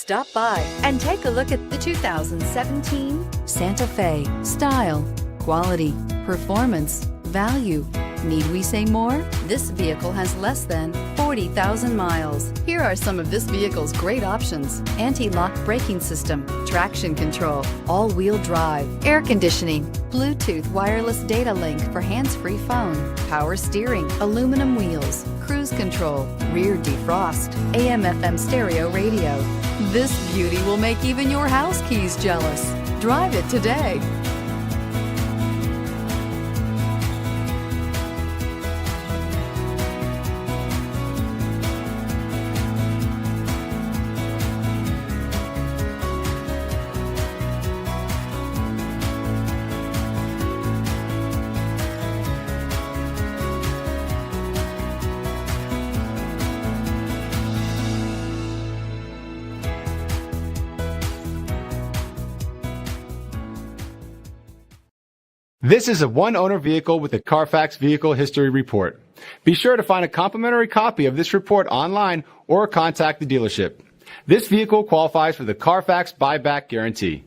Stop by and take a look at the 2017 Santa Fe. Style, quality, performance, value. Need we say more? This vehicle has less than 40,000 miles. Here are some of this vehicle's great options: anti-lock braking system, traction control, all-wheel drive, air conditioning, Bluetooth wireless data link for hands-free phone, power steering, aluminum wheels, cruise control, rear defrost, AM/FM stereo radio. This beauty will make even your house keys jealous. Drive it today. This is a one-owner vehicle with a Carfax Vehicle History Report. Be sure to find a complimentary copy of this report online or contact the dealership. This vehicle qualifies for the Carfax buyback guarantee.